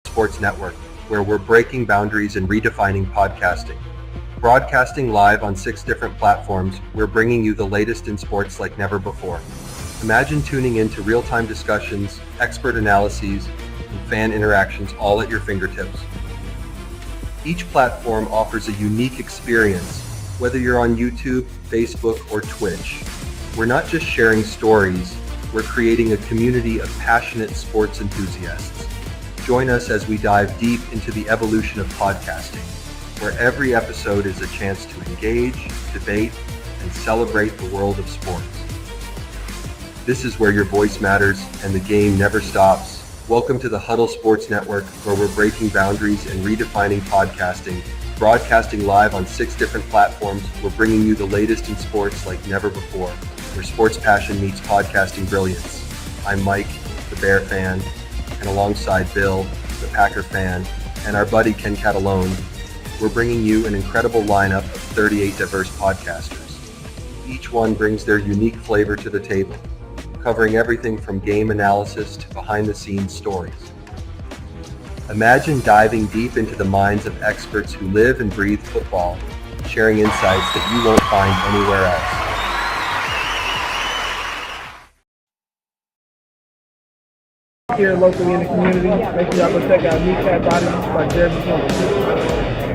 Sports Network, where we're breaking boundaries and redefining podcasting. Broadcasting live on 6 different platforms, we're bringing you the latest in sports like never before. Imagine tuning in to real-time discussions, expert analyses, and fan interactions all at your fingertips. Each platform offers a unique experience, whether you're on YouTube, Facebook, or Twitch. We're not just sharing stories, we're creating a community of passionate sports enthusiasts. Join us as we dive deep into the evolution of podcasting, where every episode is a chance to engage, debate, and celebrate the world of sports. This is where your voice matters and the game never stops. Welcome to the Huddle Sports Network, where we're breaking boundaries and redefining podcasting. Broadcasting live on 6 different platforms, we're bringing you the latest in sports like never before, where sports passion meets podcasting brilliance. I'm Mike, the Bear fan, and alongside Bill, the Packer fan, and our buddy Ken Catalone, we're bringing you an incredible lineup of 38 diverse podcasters. Each one brings their unique flavor to the table, covering everything from game analysis to behind-the-scenes stories. Imagine diving deep into the minds of experts who live and breathe football, sharing insights that you won't find anywhere else. Here locally in the community, make sure y'all go check out Kneecap Bodies by Jeremy Jones.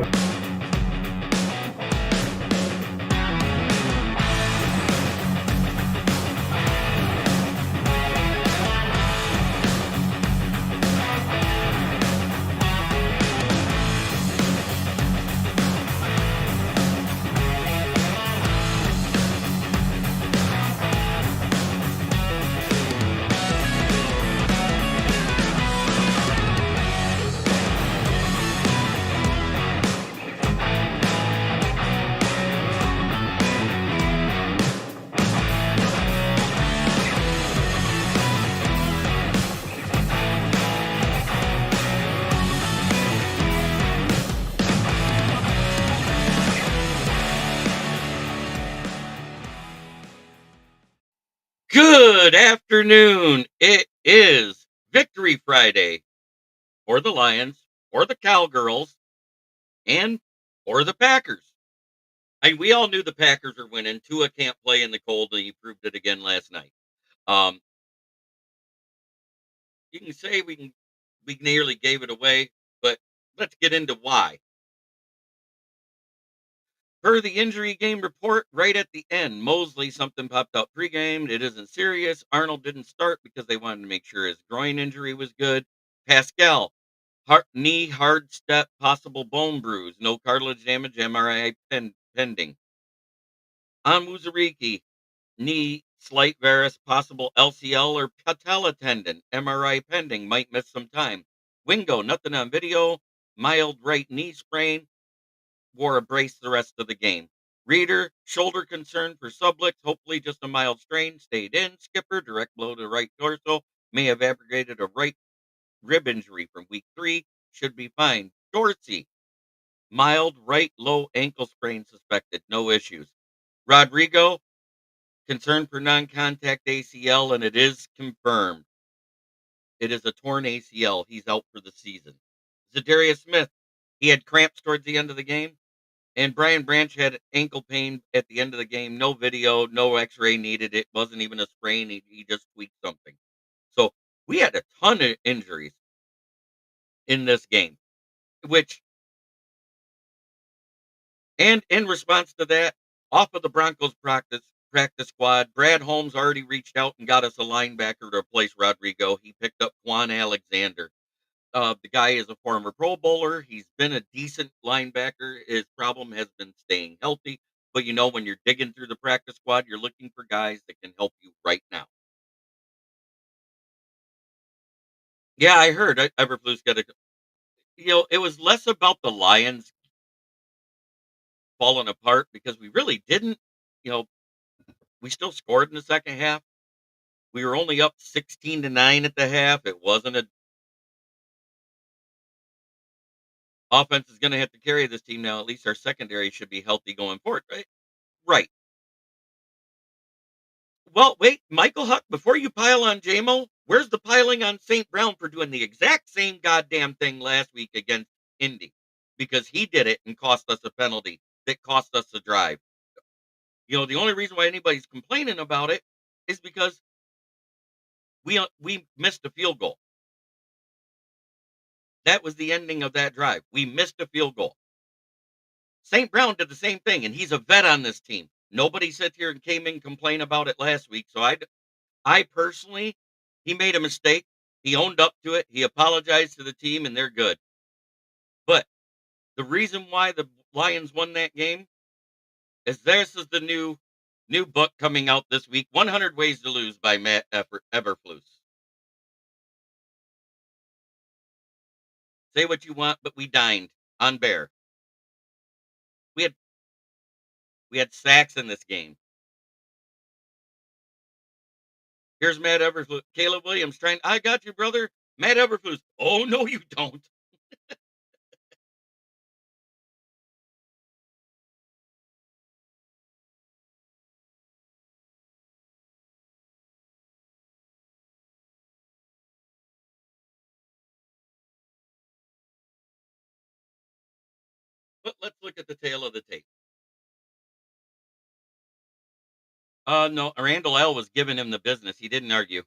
Good afternoon. It is Victory Friday for the Lions, or the Cowgirls, and for the Packers. We all knew the Packers are winning. Tua can't play in the cold, and he proved it again last night. Um, you can say we nearly gave it away, but let's get into why. Per the injury game report, right at the end, Mosley, something popped up pregame. It isn't serious. Arnold didn't start because they wanted to make sure his groin injury was good. Pascal, knee, hard step, possible bone bruise. No cartilage damage, MRI pending. Onwuzurike, knee, slight varus, possible LCL or patella tendon. MRI pending, might miss some time. Wingo, nothing on video. Mild right knee sprain. Wore a brace the rest of the game. Reader, shoulder concern for Sublix, hopefully just a mild strain, stayed in. Skipper, direct blow to right torso, may have abrogated a right rib injury from week 3, should be fine. Dorsey, mild right low ankle sprain suspected, no issues. Rodrigo, concern for non-contact ACL, and it is confirmed. It is a torn ACL. He's out for the season. Zadarius Smith, he had cramps towards the end of the game. And Brian Branch had ankle pain at the end of the game. No video, no x-ray needed. It wasn't even a sprain. He just tweaked something. So we had a ton of injuries in this game, and in response to that, off of the Broncos practice squad, Brad Holmes already reached out and got us a linebacker to replace Rodrigo. He picked up Quan Alexander. The guy is a former Pro Bowler. He's been a decent linebacker. His problem has been staying healthy. But when you're digging through the practice squad, you're looking for guys that can help you right now. Yeah, I heard Everflu's got a. It was less about the Lions falling apart because we really didn't. We still scored in the second half. We were only up 16-9 at the half. It wasn't a offense is going to have to carry this team now. At least our secondary should be healthy going forward, right? Right. Well, wait, Michael Huck, before you pile on JMO, Where's the piling on St. Brown for doing the exact same goddamn thing last week against Indy? Because he did it and cost us a penalty that cost us a drive. The only reason why anybody's complaining about it is because we missed a field goal. That was the ending of that drive. We missed a field goal. St. Brown did the same thing, and he's a vet on this team. Nobody sat here and came in and complained about it last week. So I personally, he made a mistake. He owned up to it. He apologized to the team, and they're good. But the reason why the Lions won that game is this is the new book coming out this week, 100 Ways to Lose by Matt Eberflus. Say what you want, but we dined on Bear. We had we had sacks in this game. Here's Matt Eberflus. Caleb Williams trying. I got you, brother. Matt Eberflus. Oh no, you don't. But let's look at the tail of the tape. No, Randall L was giving him the business. He didn't argue.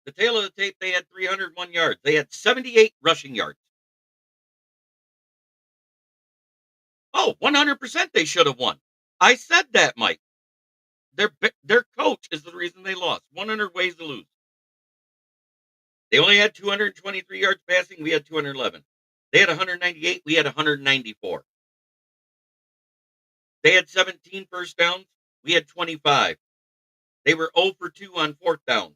The tail of the tape, they had 301 yards. They had 78 rushing yards. Oh, 100% they should have won. I said that, Mike. Their coach is the reason they lost. 100 ways to lose. They only had 223 yards passing. We had 211. They had 198. We had 194. They had 17 first downs. We had 25. They were 0 for 2 on fourth down.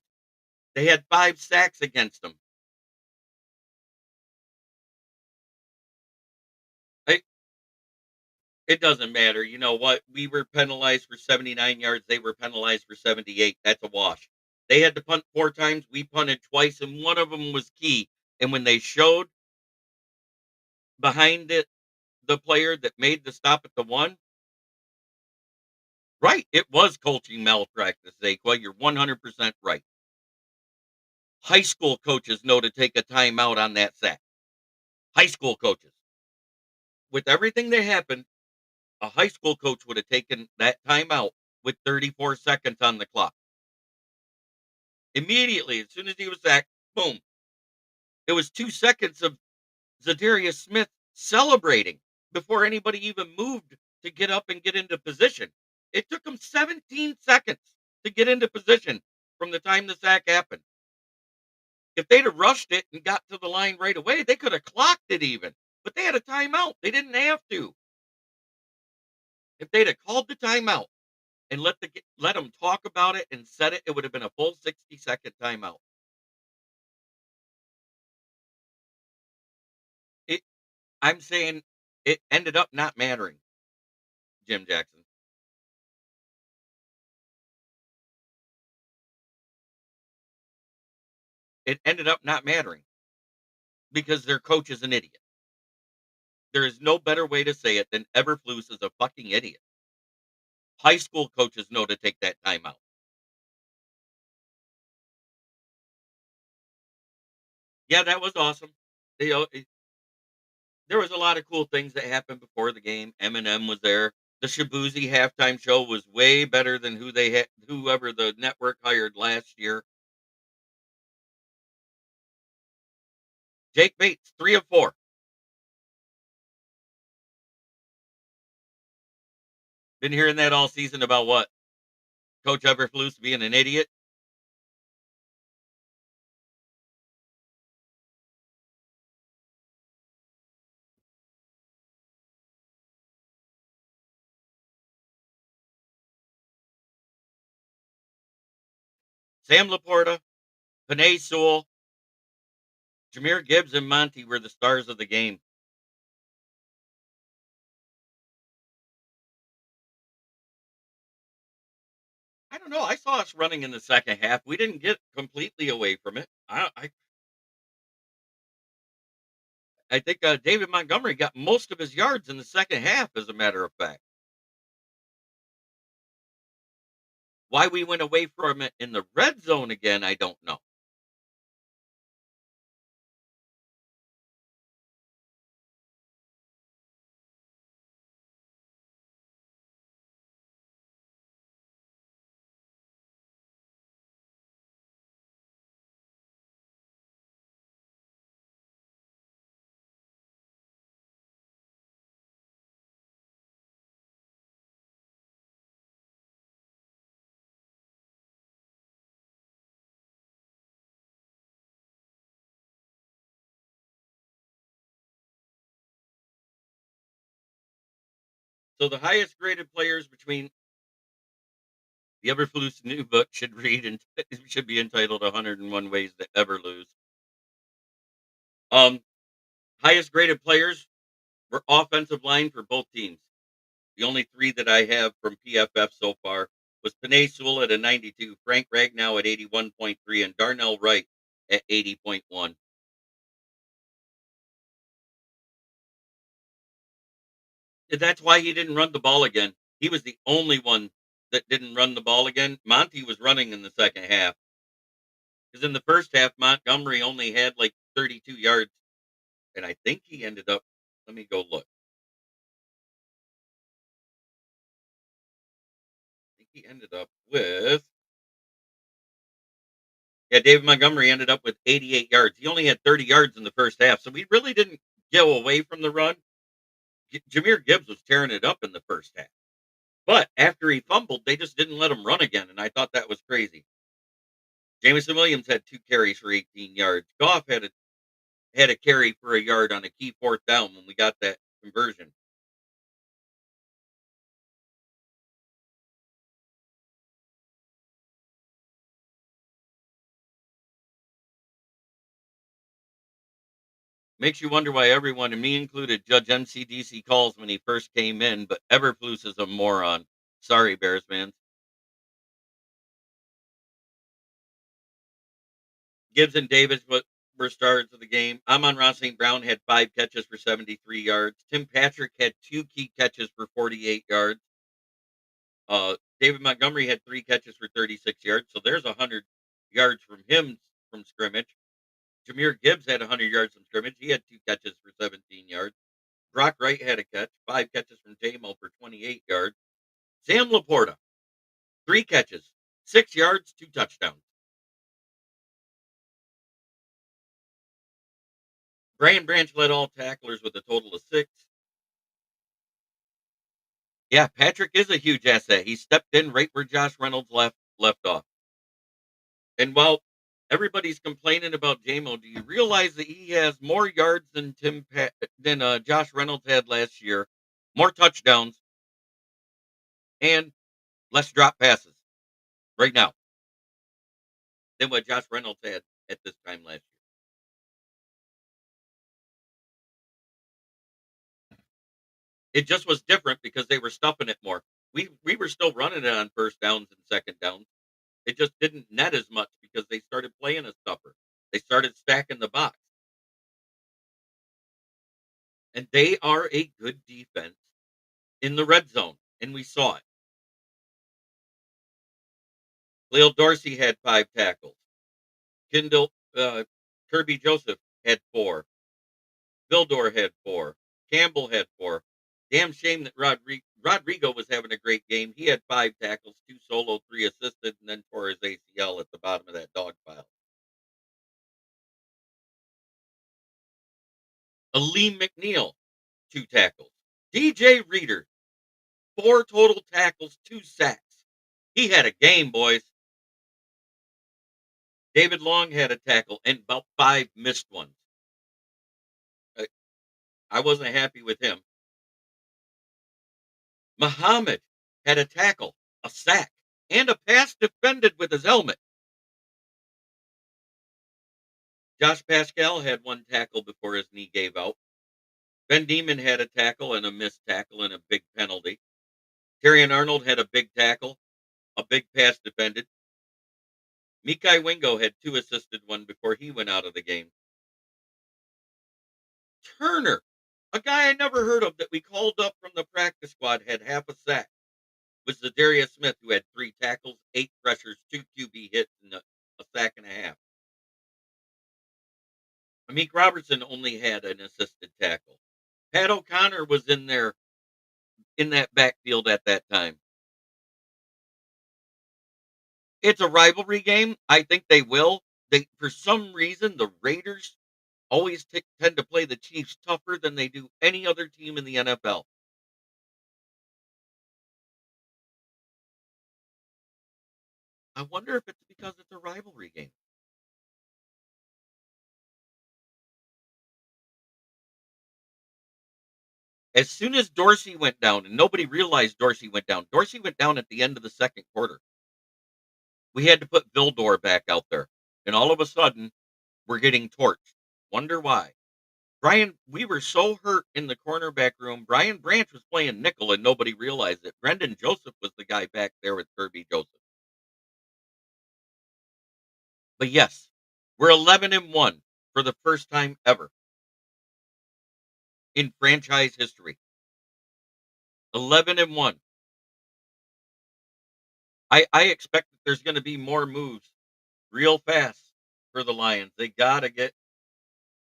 They had 5 sacks against them. I, it doesn't matter. You know what? We were penalized for 79 yards. They were penalized for 78. That's a wash. They had to punt 4 times. We punted twice, and one of them was key. And when they showed behind it the player that made the stop at the one, right, it was coaching malpractice, Aqua. You're 100% right. High school coaches know to take a timeout on that sack. High school coaches. With everything that happened, a high school coach would have taken that timeout with 34 seconds on the clock. Immediately, as soon as he was sacked, boom. It was 2 seconds of Zadarius Smith celebrating before anybody even moved to get up and get into position. It took him 17 seconds to get into position from the time the sack happened. If they'd have rushed it and got to the line right away, they could have clocked it even. But they had a timeout. They didn't have to. If they'd have called the timeout and let them talk about it and said it, it would have been a full 60-second timeout. It, I'm saying it ended up not mattering, Jim Jackson. It ended up not mattering because their coach is an idiot. There is no better way to say it than Eberflus is a fucking idiot. High school coaches know to take that timeout. Yeah, that was awesome. You know, there was a lot of cool things that happened before the game. Eminem was there. The Shabuzi halftime show was way better than whoever the network hired last year. Jake Bates, 3 of 4. Been hearing that all season about what? Coach Eberflus being an idiot. Sam Laporta, Panay Sewell, Jameer Gibbs, and Monty were the stars of the game. I don't know. I saw us running in the second half. We didn't get completely away from it. I think David Montgomery got most of his yards in the second half, as a matter of fact. Why we went away from it in the red zone again, I don't know. So the highest graded players between the Eberflus new book should read and should be entitled 101 Ways to Ever Lose. Um, Highest graded players were offensive line for both teams. The only three that I have from PFF so far was Panay Sewell at a 92, Frank Ragnow at 81.3, and Darnell Wright at 80.1. That's why he didn't run the ball again. He was the only one that didn't run the ball again. Monty was running in the second half because in the first half, Montgomery only had like 32 yards, and I think he ended up. Let me go look. I think he ended up with. Yeah, David Montgomery ended up with 88 yards. He only had 30 yards in the first half, so we really didn't go away from the run. Jameer Gibbs was tearing it up in the first half. But after he fumbled, they just didn't let him run again, and I thought that was crazy. Jameson Williams had 2 carries for 18 yards. Goff had a carry for a yard on a key fourth down when we got that conversion. Makes you wonder why everyone, and me included, judge MCDC calls when he first came in, but Eberflus is a moron. Sorry, Bears fans. Gibbs and Davis were stars of the game. Amon-Ra St. Brown had 5 catches for 73 yards. Tim Patrick had 2 key catches for 48 yards. David Montgomery had 3 catches for 36 yards, so there's 100 yards from him from scrimmage. Jameer Gibbs had 100 yards from scrimmage. He had 2 catches for 17 yards. Brock Wright had a catch, 5 catches from J-Mo for 28 yards. Sam Laporta, 3 catches, 6 yards, 2 touchdowns. Brian Branch led all tacklers with a total of 6. Yeah, Patrick is a huge asset. He stepped in right where Josh Reynolds left off. And while everybody's complaining about JMO, do you realize that he has more yards than Josh Reynolds had last year, more touchdowns, and less drop passes right now than what Josh Reynolds had at this time last year? It just was different because they were stuffing it more. We were still running it on first downs and second downs. It just didn't net as much because they started playing a stuffer. They started stacking the box. And they are a good defense in the red zone, and we saw it. Khalil Dorsey had 5 tackles. Kindle Kirby Joseph had 4. Vildor had 4. Campbell had 4. Damn shame that Rodrigo was having a great game. He had 5 tackles, 2 solo, 3 assisted, and then tore his ACL at the bottom of that dog pile. Aleem McNeil, 2 tackles. DJ Reader, 4 total tackles, 2 sacks. He had a game, boys. David Long had a tackle and about 5 missed ones. I wasn't happy with him. Muhammad had a tackle, a sack, and a pass defended with his helmet. Josh Pascal had 1 tackle before his knee gave out. Ben Demon had a tackle and a missed tackle and a big penalty. Terrion Arnold had a big tackle, a big pass defended. Mikai Wingo had 2 assisted one before he went out of the game. Turner, a guy I never heard of that we called up from the practice squad, had half a sack. Was Zadarius Smith, who had 3 tackles, 8 pressures, 2 QB hits, and a sack and a half. Amik Robertson only had an assisted tackle. Pat O'Connor was in there in that backfield at that time. It's a rivalry game. I think they will. They, for some reason, the Raiders always tend to play the Chiefs tougher than they do any other team in the NFL. I wonder if it's because it's a rivalry game. As soon as Dorsey went down, and nobody realized Dorsey went down at the end of the second quarter. We had to put Vildor back out there. And all of a sudden, we're getting torched. Wonder why. We were so hurt in the cornerback room. Brian Branch was playing nickel and nobody realized it. Brendan Joseph was the guy back there with Kirby Joseph. But yes, we're 11-1 for the first time ever in franchise history. 11-1. I expect that there's going to be more moves real fast for the Lions. They got to get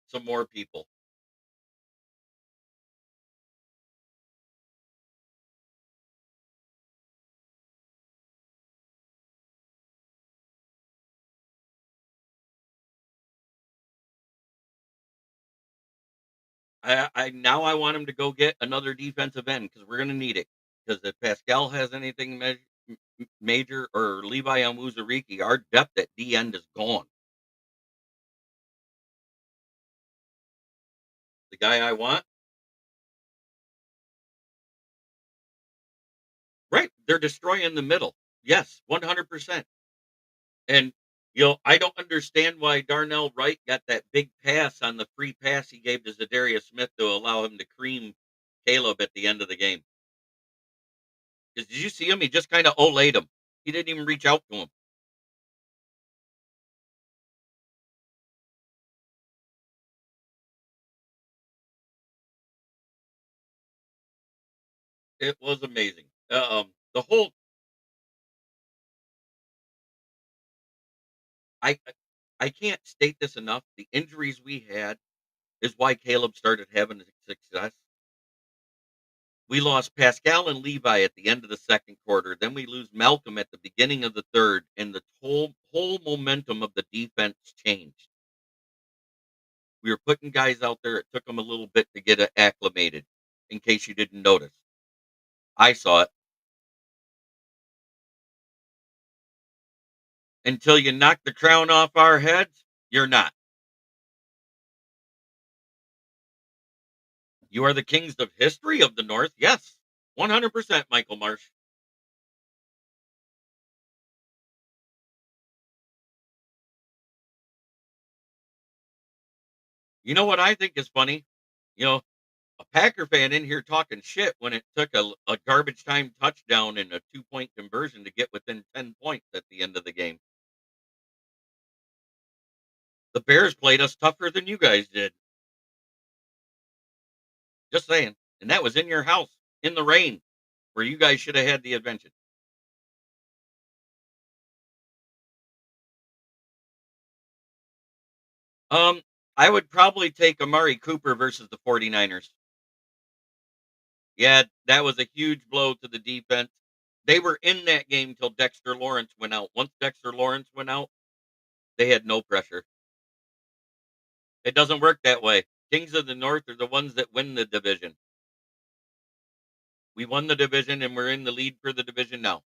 some more people. I want him to go get another defensive end because we're going to need it. Because if Pascal has anything major or Levi Amuzariki, our depth at D end is gone. The guy I want, right? They're destroying the middle. Yes, 100%. And I don't understand why Darnell Wright got that big pass on the free pass he gave to Zadarius Smith to allow him to cream Caleb at the end of the game. Because did you see him? He just kind of olayed him. He didn't even reach out to him. It was amazing. The whole I I can't state this enough. The injuries we had is why Caleb started having success. We lost Pascal and Levi at the end of the second quarter. Then we lose Malcolm at the beginning of the third, and the whole momentum of the defense changed. We were putting guys out there. It took them a little bit to get acclimated. In case you didn't notice, I saw it until you knock the crown off our heads. You're not. You are the kings of history of the North. Yes, 100%, Michael Marsh. You know what I think is funny? You know, a Packer fan in here talking shit when it took a garbage time touchdown and a 2-point conversion to get within 10 points at the end of the game. The Bears played us tougher than you guys did. Just saying. And that was in your house in the rain where you guys should have had the adventure. Um, I would probably take Amari Cooper versus the 49ers. Yeah, that was a huge blow to the defense. They were in that game till Dexter Lawrence went out. Once Dexter Lawrence went out, they had no pressure. It doesn't work that way. Kings of the North are the ones that win the division. We won the division and we're in the lead for the division now.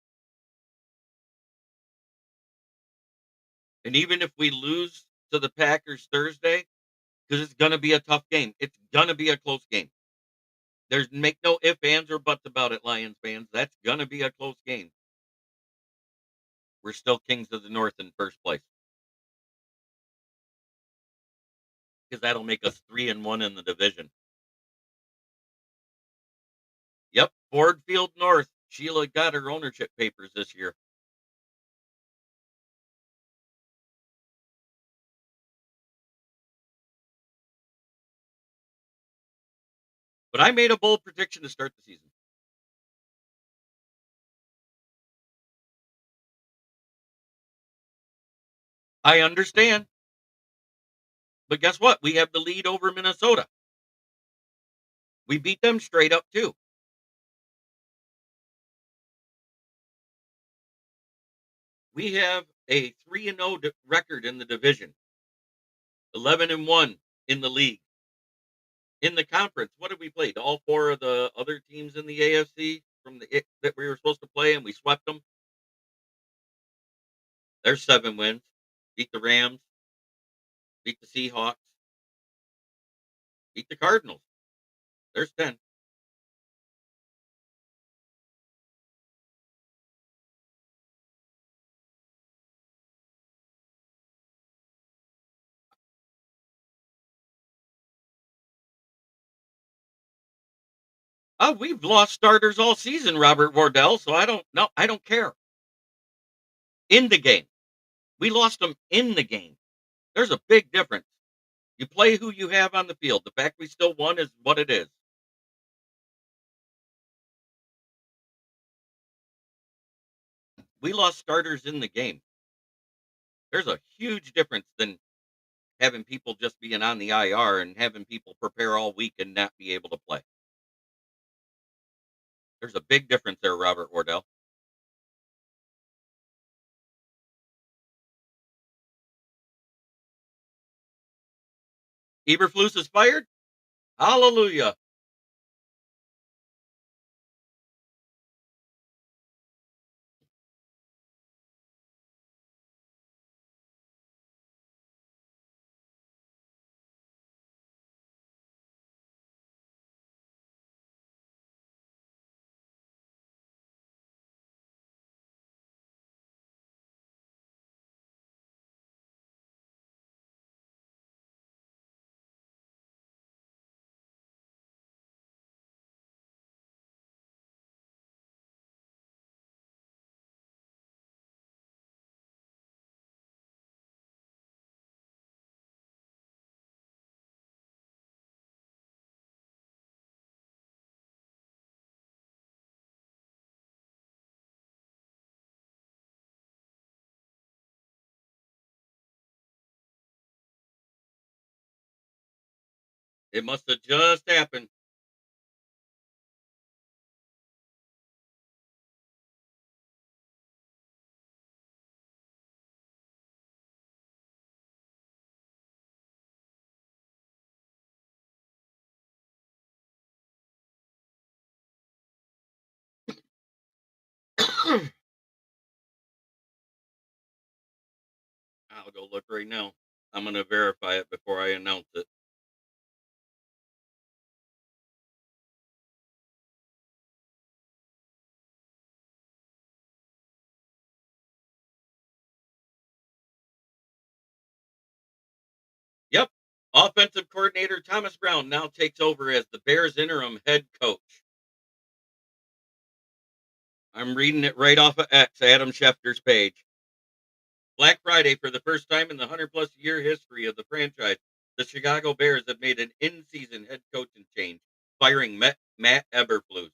And even if we lose to the Packers Thursday, because it's going to be a tough game, it's going to be a close game. There's make no ifs, ands, or buts about it, Lions fans. That's going to be a close game. We're still kings of the North in first place because that'll make us 3-1 in the division. Yep, Ford Field North. Sheila got her ownership papers this year. But I made a bold prediction to start the season. I understand, but guess what? We have the lead over Minnesota. We beat them straight up too. We have a 3-0 record in the division, 11-1 in the league. In the conference, what have we played? All four of the other teams in the AFC that we were supposed to play, and we swept them. There's 7 wins. Beat the Rams, beat the Seahawks, beat the Cardinals. There's 10. Oh, we've lost starters all season, Robert Wardell. So I don't know. I don't care. In the game, we lost them in the game. There's a big difference. You play who you have on the field. The fact we still won is what it is. We lost starters in the game. There's a huge difference than having people just being on the IR and having people prepare all week and not be able to play. There's a big difference there, Robert Wardell. Eberflus is fired. Hallelujah. It must have just happened. I'll go look right now. I'm going to verify it before I announce it. Yep. Offensive coordinator Thomas Brown now takes over as the Bears interim head coach. I'm reading it right off of X, Adam Schefter's page. Black Friday, for the first time in the 100-plus year history of the franchise, the Chicago Bears have made an in-season head coaching change, firing Matt Eberflus.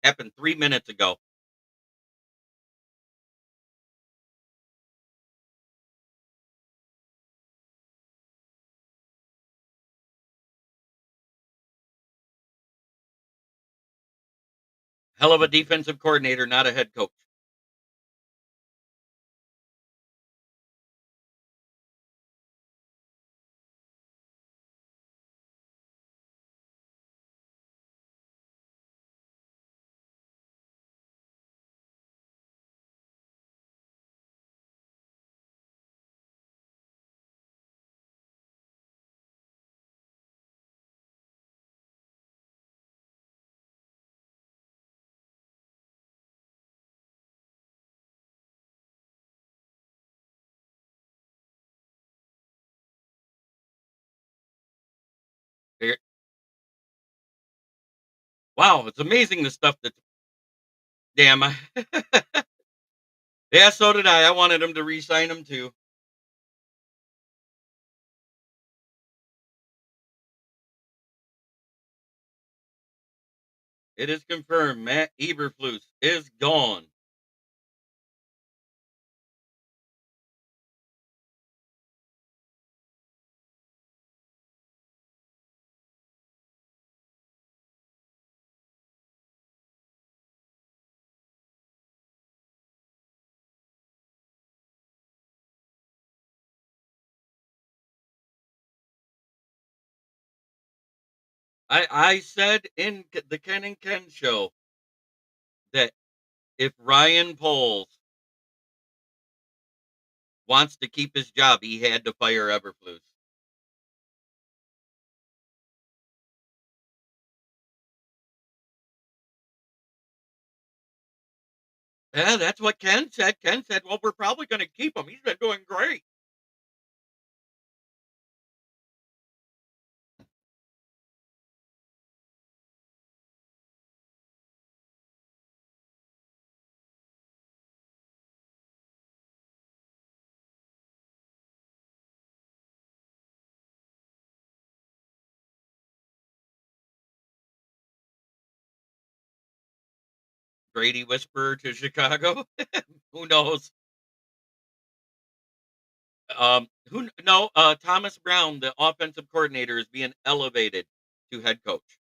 Happened 3 minutes ago. Hell of a defensive coordinator, not a head coach. Here- Wow, it's amazing the stuff that. Damn. Yeah, so did I. I wanted him to re-sign him too. It is confirmed. Matt Eberflus is gone. I said in the Ken and Ken show that if Ryan Poles wants to keep his job, he had to fire Eberflus. Yeah, that's what Ken said. Ken said, "Well, we're probably going to keep him. He's been doing great." Grady Whisperer to Chicago. Who knows? Who no? Thomas Brown, the offensive coordinator, is being elevated to head coach.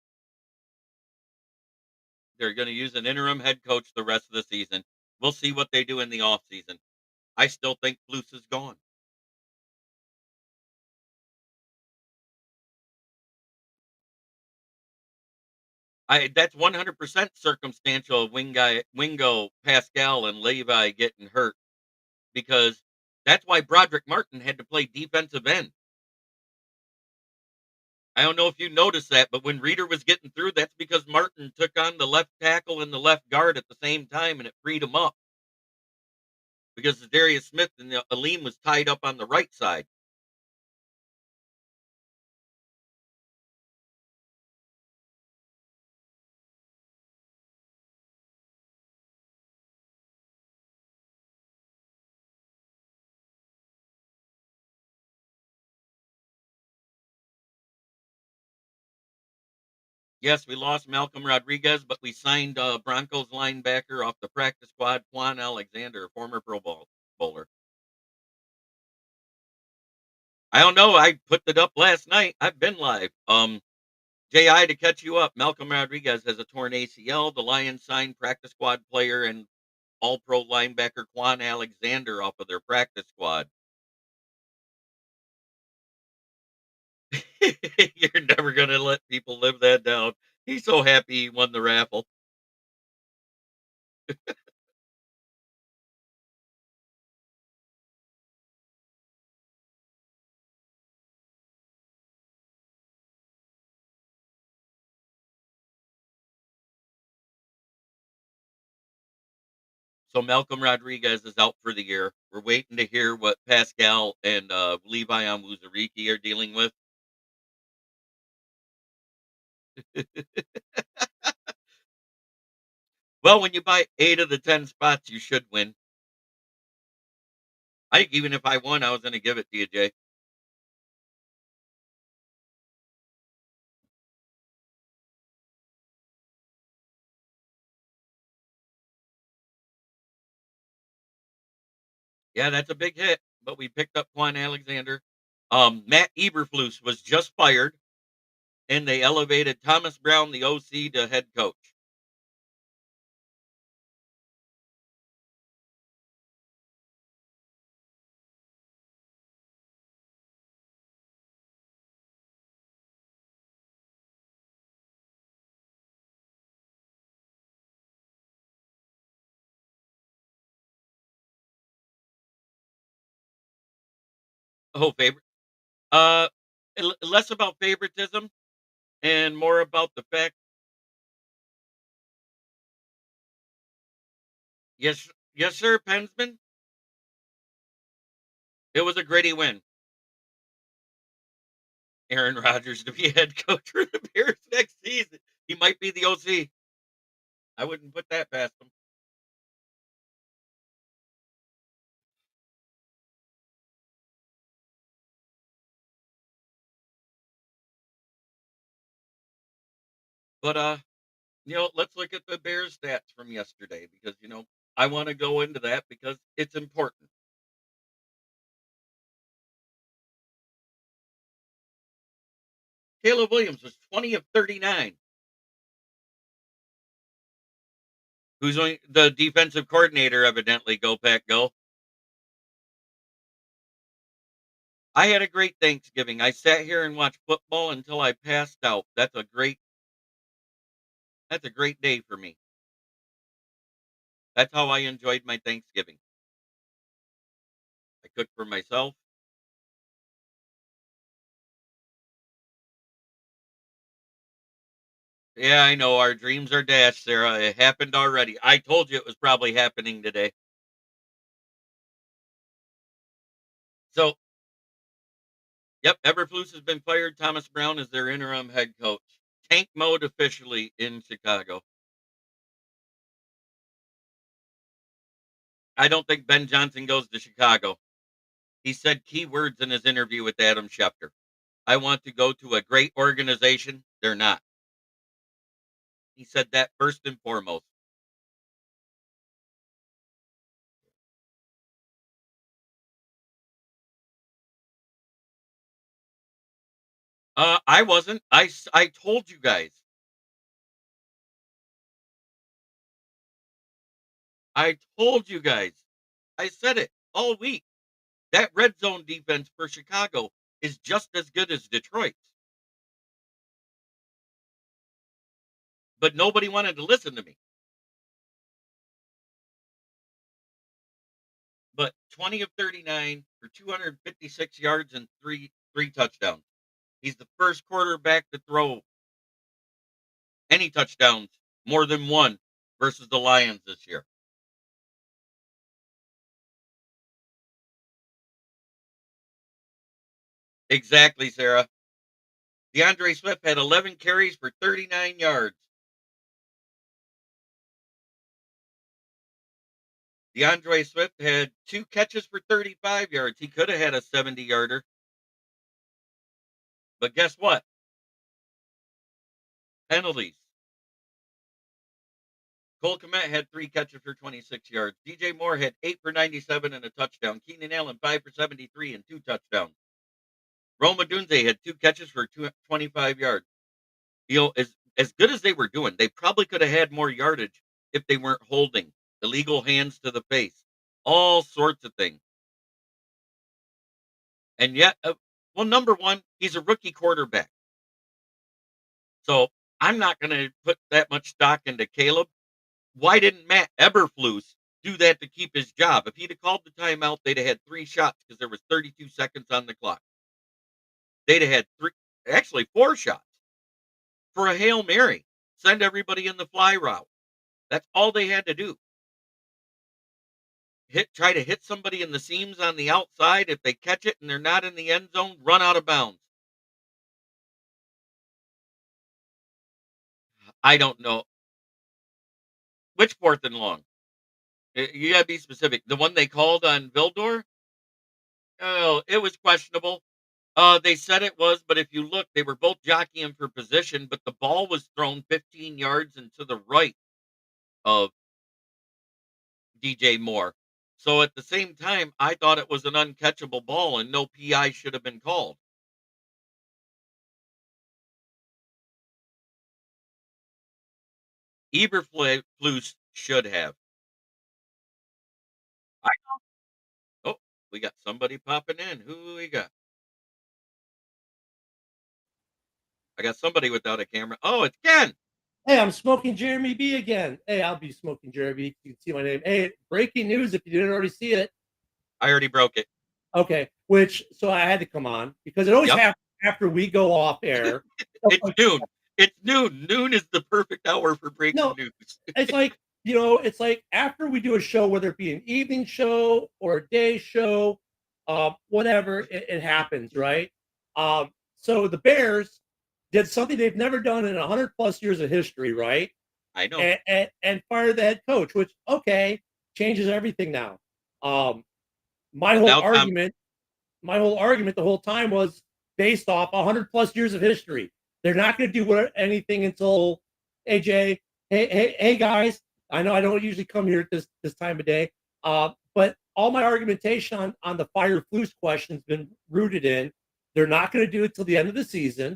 They're going to use an interim head coach the rest of the season. We'll see what they do in the offseason. I still think Flus is gone. I That's 100% circumstantial. Wingo, Pascal, and Levi getting hurt because that's why Broderick Martin had to play defensive end. I don't know if you noticed that, but when Reeder was getting through, that's because Martin took on the left tackle and the left guard at the same time, and it freed him up because Darius Smith and Aleem was tied up on the right side. Yes, we lost Malcolm Rodriguez, but we signed Broncos linebacker off the practice squad, Quan Alexander, a former Bowler. I don't know. I put it up last night. I've been live. JI, to catch you up, Malcolm Rodriguez has a torn ACL. The Lions signed practice squad player and all pro linebacker Quan Alexander off of their practice squad. You're never going to let people live that down. He's so happy he won the raffle. So Malcolm Rodriguez is out for the year. We're waiting to hear what Pascal and Levi Onwuzurike are dealing with. Well, when you buy 8 of the 10 spots, you should win. I think even if I won, I was going to give it to you, Jay. Yeah, that's a big hit. But we picked up Quan Alexander. Matt Eberflus was just fired, and they elevated Thomas Brown, the OC, to head coach. Oh, favorite. Uh, Less about favoritism and more about the fact. Yes, yes, sir, Pensman. It was a gritty win. Aaron Rodgers to be head coach for the Bears next season. He might be the OC. I wouldn't put that past him. But Let's look at the Bears stats from yesterday because, I want to go into that because it's important. Caleb Williams was 20 of 39. Who's the defensive coordinator, evidently. Go, Pack, go. I had a great Thanksgiving. I sat here and watched football until I passed out. That's a great day for me. That's how I enjoyed my Thanksgiving. I cooked for myself. Yeah, I know our dreams are dashed, Sarah. It happened already. I told you it was probably happening today. So, yep, Eberflus has been fired. Thomas Brown is their interim head coach. Tank mode officially in Chicago. I don't think Ben Johnson goes to Chicago. He said key words in his interview with Adam Schefter. I want to go to a great organization. They're not. He said that first and foremost. I wasn't. I told you guys. I told you guys. I said it all week. That red zone defense for Chicago is just as good as Detroit's. But nobody wanted to listen to me. But 20 of 39 for 256 yards and three touchdowns. He's the first quarterback to throw any touchdowns more than one versus the Lions this year. Exactly, Sarah. DeAndre Swift had 11 carries for 39 yards. DeAndre Swift had 2 catches for 35 yards. He could have had a 70-yarder. But guess what? Penalties. Cole Kmet had 3 catches for 26 yards. DJ Moore had 8 for 97 and a touchdown. Keenan Allen 5 for 73 and 2 touchdowns. Roma Dunze had 2 catches for 25 yards. As good as they were doing, they probably could have had more yardage if they weren't holding illegal hands to the face, all sorts of things. And yet, well, number one, he's a rookie quarterback. So I'm not going to put that much stock into Caleb. Why didn't Matt Eberflus do that to keep his job? If he'd have called the timeout, they'd have had 3 shots because there was 32 seconds on the clock. They'd have had 4 shots for a Hail Mary. Send everybody in the fly route. That's all they had to do. Try to hit somebody in the seams on the outside. If they catch it and they're not in the end zone, run out of bounds. I don't know. Which 4th and long? You gotta be specific. The one they called on Vildor? Oh, it was questionable. They said it was, but if you look, they were both jockeying for position, but the ball was thrown 15 yards and to the right of DJ Moore. So at the same time, I thought it was an uncatchable ball and no PI should have been called. Eberflus should have. I know. Oh, we got somebody popping in. Who we got? I got somebody without a camera. Oh, it's Ken. Hey, I'm smoking Jeremy B again. Hey, I'll be smoking Jeremy. You can see my name. Hey, breaking news if you didn't already see it. I already broke it. Okay, so I had to come on because it always happens after we go off air. It's noon. It's noon. Noon is the perfect hour for breaking news. It's like after we do a show, whether it be an evening show or a day show, whatever, it happens, right? So the Bears did something they've never done in 100 plus years of history, right? I know. And fired the head coach, which, okay, changes everything now. My whole argument the whole time was based off 100 plus years of history. They're not going to do anything until AJ. Hey, guys. I know I don't usually come here at this time of day, but all my argumentation on the fire Flus question has been rooted in they're not going to do it till the end of the season,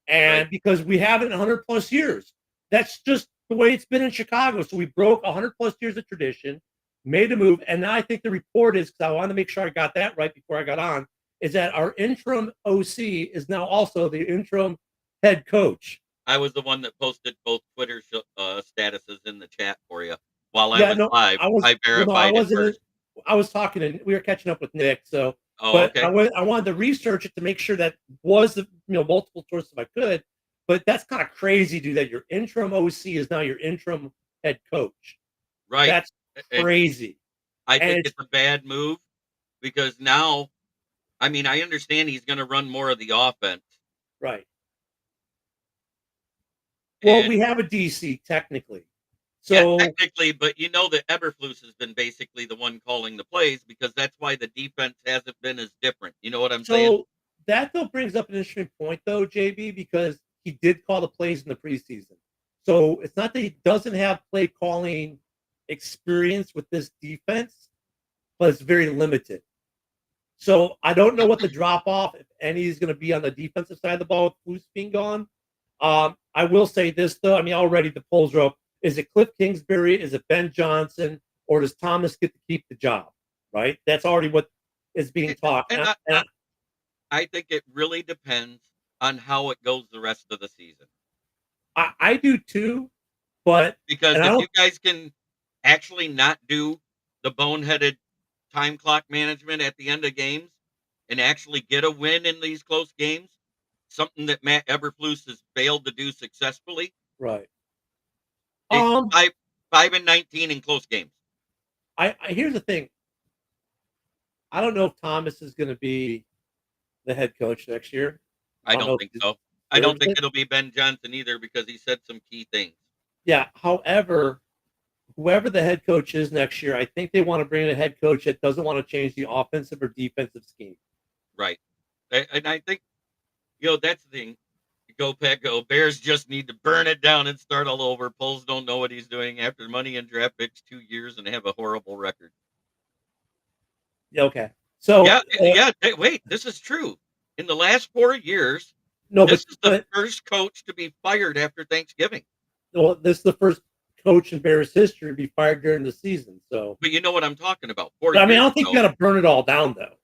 Right. and because we haven't 100+ years, that's just the way it's been in Chicago. So we broke 100+ years of tradition, made a move, and now I think the report is, because I wanted to make sure I got that right before I got on, is that our interim OC is now also the interim head coach. I was the one that posted both Twitter statuses in the chat for you while I Yeah, was no, live. I was I well, no, I verified it wasn't. first. I was talking, and we were catching up with Nick. So, Oh, but okay. I wanted to research it to make sure that was the multiple sources if I could. But that's kind of crazy, dude. That your interim OC is now your interim head coach. Right. That's And crazy. I And think it's it's a bad move because now, I mean, I understand he's going to run more of the offense. right. Well, And we have a DC technically, yeah, so technically, but you know that Eberflus has been basically the one calling the plays because that's why the defense hasn't been as different. You know what I'm saying? so that though brings up an interesting point though, JB, because he did call the plays in the preseason. So it's not that he doesn't have play calling experience with this defense, but it's very limited. So I don't know what the drop off, if any, is going to be on the defensive side of the ball with Flus being gone. I will say this though. I mean, already the polls are up. Is it Cliff Kingsbury? Is it Ben Johnson? Or does Thomas get to keep the job? Right. That's already what is being talked. And I think it really depends on how it goes the rest of the season. I do too, but Because and I if don't you guys can actually not do the boneheaded time clock management at the end of games and actually get a win in these close games, something that Matt Eberflus has failed to do successfully, right. it, Um, 5-19 in close games. I here's the thing. I don't know if Thomas is going to be the head coach next year. I I don't know don't if think he so. I don't deserves think it. it'll be Ben Johnson either because he said some key things. Yeah. However, whoever the head coach is next year, I think they want to bring in a head coach that doesn't want to change the offensive or defensive scheme. Right. And I think, that's the thing. Go Pack Go. Bears just need to burn it down and start all over. Poles don't know what he's doing after money and draft picks 2 years and have a horrible record. Yeah, okay. So Yeah. Wait, this is true. In the last 4 years, no, this is the but first coach to be fired after Thanksgiving. well, this is the first coach in Bears history to be fired during the season. So, But you know what I'm talking about. 4 but I mean, I years don't think you ago, got to burn it all down though.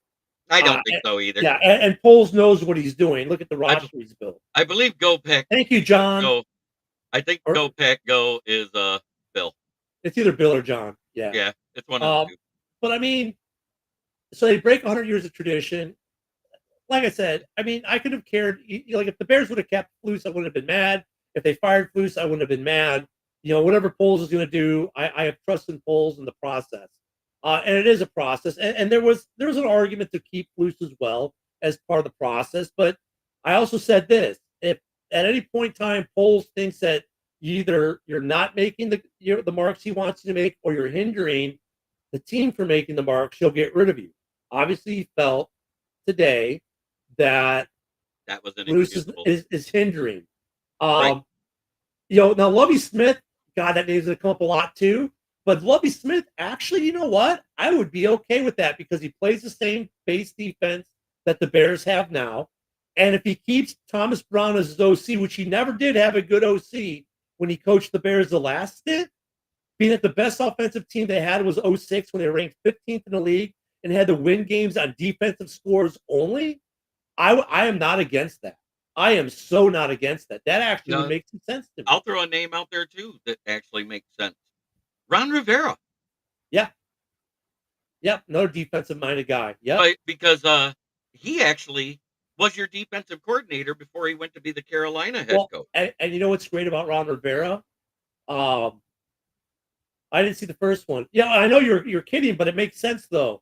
I don't think so either. Yeah, and Poles knows what he's doing. Look at the I, roster he's built. I believe Go Pack Thank you, John. Go. I think Or Go Pack Go is Bill. it's either Bill or John. Yeah. Yeah, it's one of the two. But I mean, so they break 100 years of tradition. Like I said, I mean, I could have cared. Like if the Bears would have kept Flus, I wouldn't have been mad. If they fired Flus, I wouldn't have been mad. Whatever Poles is going to do, I have trust in Poles in the process, and it is a process. And there was an argument to keep Flus as well as part of the process. But I also said this: if at any point in time Poles thinks that either you're not making the marks he wants you to make, or you're hindering the team from making the marks, he'll get rid of you. Obviously, he felt today that That was Bruce inexcusable. is hindering. Right. Now Lovie Smith, God, that name's gonna come up a lot too. But Lovie Smith, actually, you know what? I would be okay with that because he plays the same base defense that the Bears have now. And if he keeps Thomas Brown as his OC, which he never did have a good OC when he coached the Bears the last stint, being that the best offensive team they had was 06 when they were ranked 15th in the league and had to win games on defensive scores only. I am not against that. I am so not against that. That actually would make some sense to me. I'll throw a name out there too that actually makes sense. Ron Rivera. Yeah. Yep. Another defensive minded guy. Yeah. Right, because he actually was your defensive coordinator before he went to be the Carolina head coach. And you know what's great about Ron Rivera? I didn't see the first one. Yeah, I know you're kidding, but it makes sense though.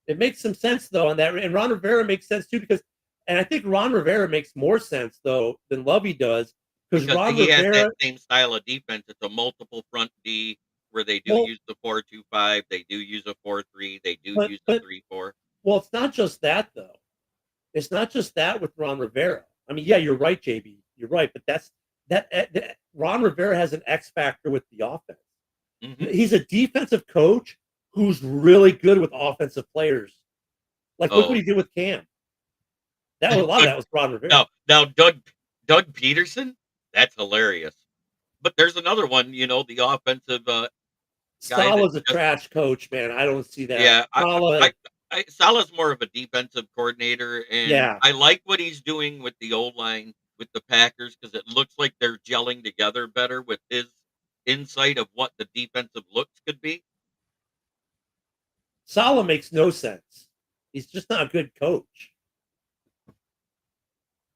It makes some sense though on that. And Ron Rivera makes sense too because and I think Ron Rivera makes more sense though than Lovey does because Ron he Rivera has that same style of defense. It's a multiple front D where they do use the 4-2-5, they do use a 4-3, they do use a 3-4. Well, it's not just that though. It's not just that with Ron Rivera. I mean, yeah, you're right, JB. You're right, but that Ron Rivera has an X factor with the offense. Mhm. He's a defensive coach who's really good with offensive players. Like, look what Oh, he did with Cam. That was a lot of Doug that was Ron Rivera. now Doug Peterson? That's hilarious. But there's another one, the offensive, guy that Salah's a just trash coach, man. I don't see that. yeah, Salah, Salah's more of a defensive coordinator, and yeah. I like what he's doing with the O-line with the Packers because it looks like they're gelling together better with his insight of what the defensive looks could be. Salah makes no sense. He's just not a good coach.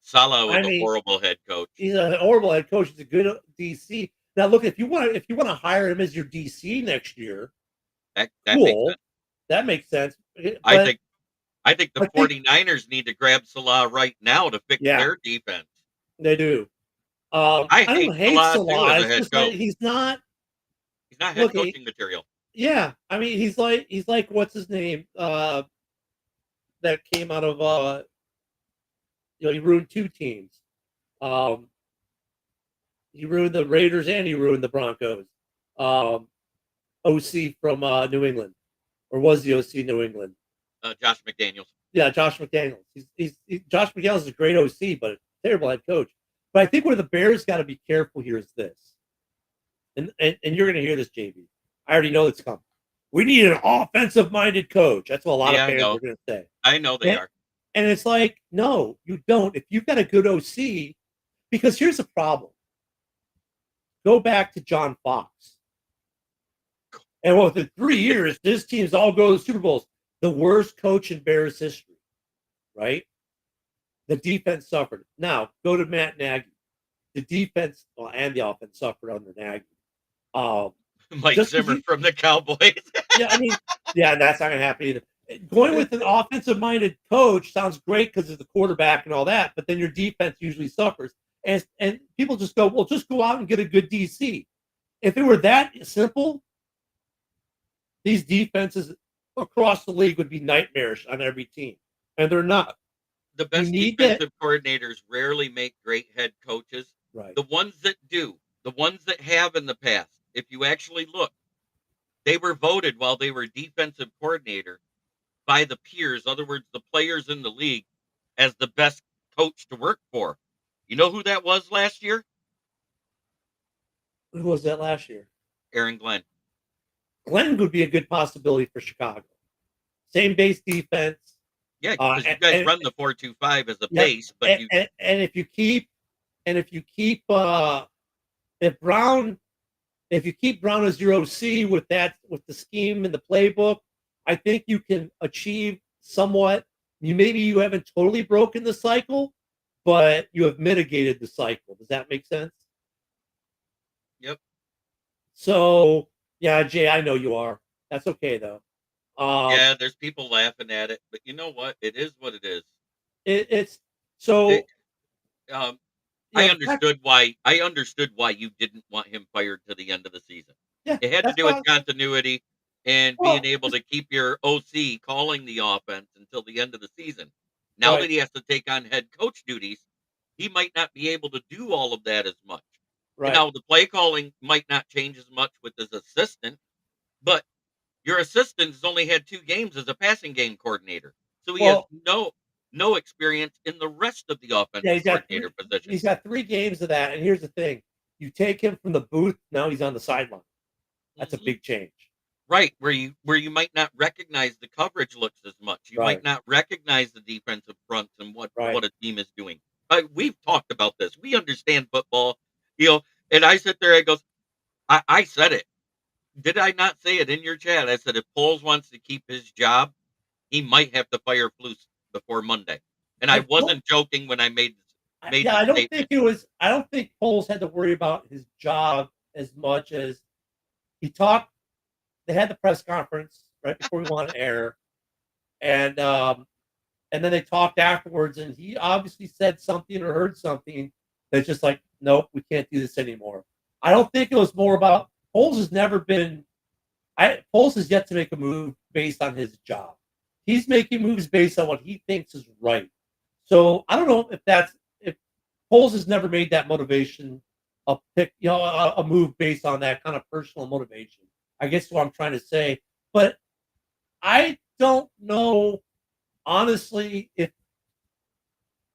Salah was I a mean, horrible head coach. he's a horrible head coach. He's a good DC. Now, look, if you want to hire him as your DC next year, That makes cool. sense. That makes sense. I But think I think the I think 49ers need to grab Salah right now to fix yeah, their defense. they do. I I don't hate hate Salah too Salah. as a It's head just that coach. he's not. He's not head Look, coaching material. yeah. I mean, he's like what's his name? That came out of he ruined two teams. Um, he ruined the Raiders and he ruined the Broncos. Um, OC from New England, or was the OC New England? Josh McDaniels. Yeah, Josh McDaniels. Josh McDaniels is a great OC, but a terrible head coach. But I think where the Bears got to be careful here is this, and you're going to hear this, JB. I already know it's coming. We need an offensive-minded coach. That's what a lot Yeah, of I fans know. are going to say. I know they And, are. and it's like, no, you don't. If you've got a good OC, because here's the problem. Go back to John Fox. And within 3 years, this team's all go to the Super Bowls. The worst coach in Bears history, right? The defense suffered. Now, go to Matt Nagy. The defense and the offense suffered under Nagy. Mike Just Zimmer from the Cowboys. yeah, I mean, yeah, that's not going to happen either. Going with an offensive-minded coach sounds great because of the quarterback and all that, but then your defense usually suffers. And people just go, well, just go out and get a good DC. If it were that simple, these defenses across the league would be nightmarish on every team, and they're not. The best defensive coordinators rarely make great head coaches. Right. The ones that do, the ones that have in the past, if you actually look, they were voted while they were defensive coordinator by the peers, in other words, the players in the league, as the best coach to work for. You know who that was last year? Who was that last year? Aaron Glenn. Glenn would be a good possibility for Chicago. Same base defense. Yeah, because you guys run the 4-2-5 as a base, but if you keep Brown as your OC with the scheme and the playbook, I think you can achieve somewhat. Maybe you haven't totally broken the cycle, but you have mitigated the cycle. Does that make sense? Yep. So yeah, Jay, I know you are. That's okay though. Yeah, there's people laughing at it, but you know what? It is what it is. It's so. I understood why you didn't want him fired to the end of the season. Yeah, it had to do with continuity and being able to keep your OC calling the offense until the end of the season. Now that he has to take on head coach duties, he might not be able to do all of that as much. Right. Now the play calling might not change as much with his assistant, but your assistant has only had 2 games as a passing game coordinator, so he has no experience in the rest of the offensive coordinator position. He's got 3 games of that, and here's the thing: you take him from the booth, now he's on the sideline. That's a big change, right? Where you might not recognize the coverage looks as much. You might not recognize the defensive fronts and what a team is doing. We've talked about this. We understand football, And I sit there and goes, I said it. Did I not say it in your chat? I said if Poles wants to keep his job, he might have to fire Flus before Monday. And I wasn't joking when I made I don't think it was. I don't think Poles had to worry about his job as much as he talked. They had the press conference right before we went on air, and then they talked afterwards, and he obviously said something or heard something that's just like, nope, we can't do this anymore. I don't think it was more about Poles has never been. Poles has yet to make a move based on his job. He's making moves based on what he thinks is right. So I don't know if Poles has never made that motivation a pick, a move based on that kind of personal motivation. I guess what I'm trying to say, but I don't know honestly if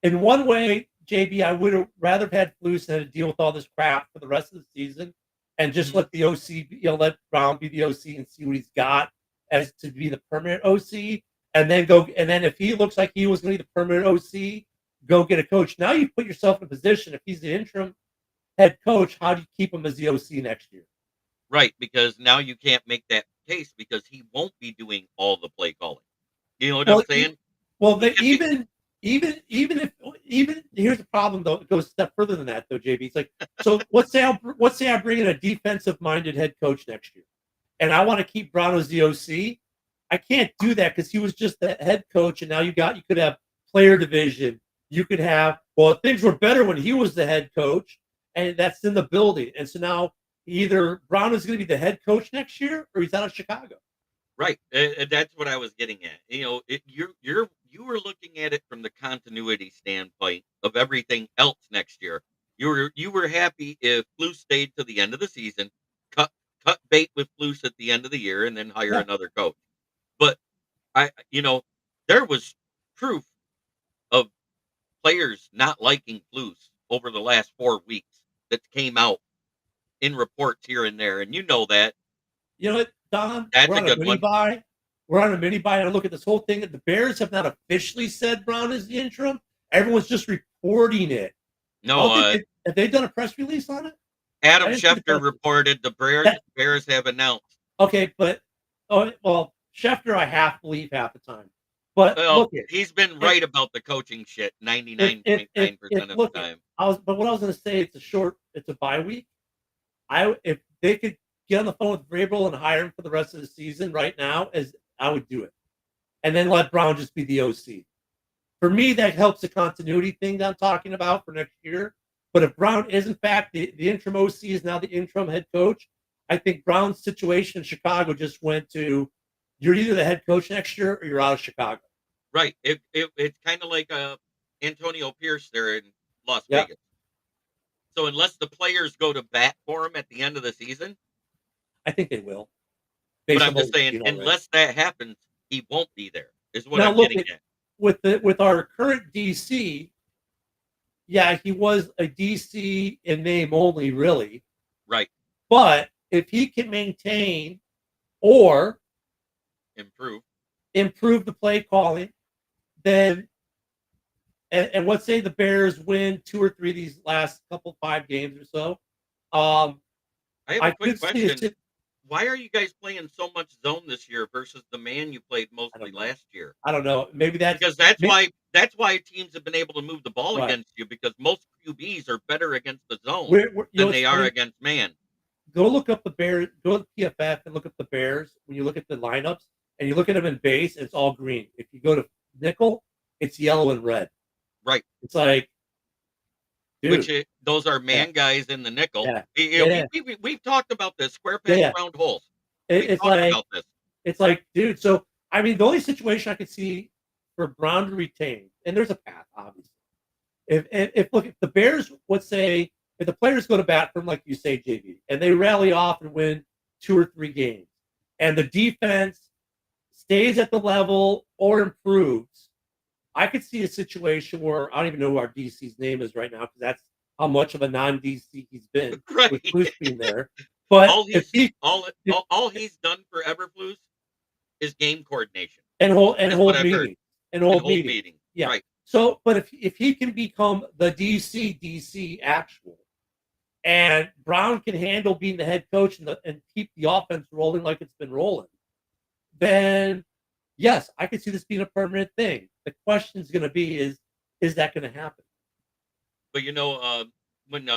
in one way, JB, I would have rather have had Flus than to deal with all this crap for the rest of the season and just Mhm. let the OC, let Brown be the OC and see what he's got as to be the permanent OC, and then go. And then if he looks like he was going to be the permanent OC, go get a coach. Now you put yourself in a position. If he's the interim head coach, how do you keep him as the OC next year? Right, because now you can't make that case because he won't be doing all the play calling. You know what I'm Well, saying? They, Because you even if even here's the problem though. It goes a step further than that though, JB. It's like so. Let's say I bring in a defensive minded head coach next year, and I want to keep Brown as the OC. I can't do that because he was just the head coach, and now you could have player division. You could have things were better when he was the head coach, and that's in the building. And so now either Brown is going to be the head coach next year, or he's out of Chicago. right, that's what I was getting at. You know, you were looking at it from the continuity standpoint of everything else next year. You were happy if Flus stayed to the end of the season, cut cut bait with Flus at the end of the year, and then hire Yeah, another coach. But there was proof of players not liking Flus over the last 4 weeks that came out in reports here and there, and you know that. you know what, Don? That's a good one. We're on a mini buy, and I look at this whole thing. The Bears have not officially said Brown is the interim. Everyone's just reporting it. I No, don't think have they done a press release on it? I Adam didn't see the Schefter press reported the that, Bears have announced. okay, but Schefter I half believe half the time. But Well, look it he's been if right about the coaching shit if if if, if 99.9% of the look it time. but what I was going to say, it's a bye week. If they could get on the phone with Vrabel and hire him for the rest of the season right now, as I would do it, and then let Brown just be the OC. For me, that helps the continuity thing that I'm talking about for next year. But if Brown is in fact the interim OC is now the interim head coach, I think Brown's situation in Chicago just went to you're either the head coach next year or you're out of Chicago. Right. It's kind of like Antonio Pierce there in Las Yeah, Vegas. So unless the players go to bat for him at the end of the season, I think they will, but based on I'm what just we've saying, seen already. unless that happens, he won't be there. Is what Now I'm look getting at at. with our current DC. Yeah, he was a DC in name only, really. Right. But if he can maintain or Improve. improve the play calling, then and let's say the Bears win 2 or 3 of these last couple 5 games or so. Um, I have a I quick could see a question. Why are you guys playing so much zone this year versus the man you played I mostly don't know. last year? I don't know. Maybe that's Because that's maybe, why teams have been able to move the ball right. against you because most QBs are better against the zone We're than it's they are funny. against man. Go look up the Bears. Go to PFF and look up the Bears. When you look at the lineups and you look at them in base, it's all green. If you go to nickel, it's yellow and red. Right. It's like, dude, Those are yeah, man guys in the nickel. yeah, You know, yeah, we've talked about this square yeah, peg yeah. round holes. We've It's talked like about this. dude. So I mean, the only situation I could see for Brown to retain, and there's a path, obviously. If look, if the Bears would say if the players go to bat for him, like you say, JV, and they rally off and win 2 or 3 games, and the defense stays at the level or improves, I could see a situation where I don't even know who our DC's name is right now because that's how much of a non-DC he's been with Right. Bruce being there. But all if he's he if, all he's done for Everflus is game coordination. and Is what hold I've heard. meetings and And hold hold meetings, meetings. yeah. Right. So, but if he can become the DC actual, and Brown can handle being the head coach and keep the offense rolling like it's been rolling, then yes, I could see this being a permanent thing. The question is going to be is that going to happen? But when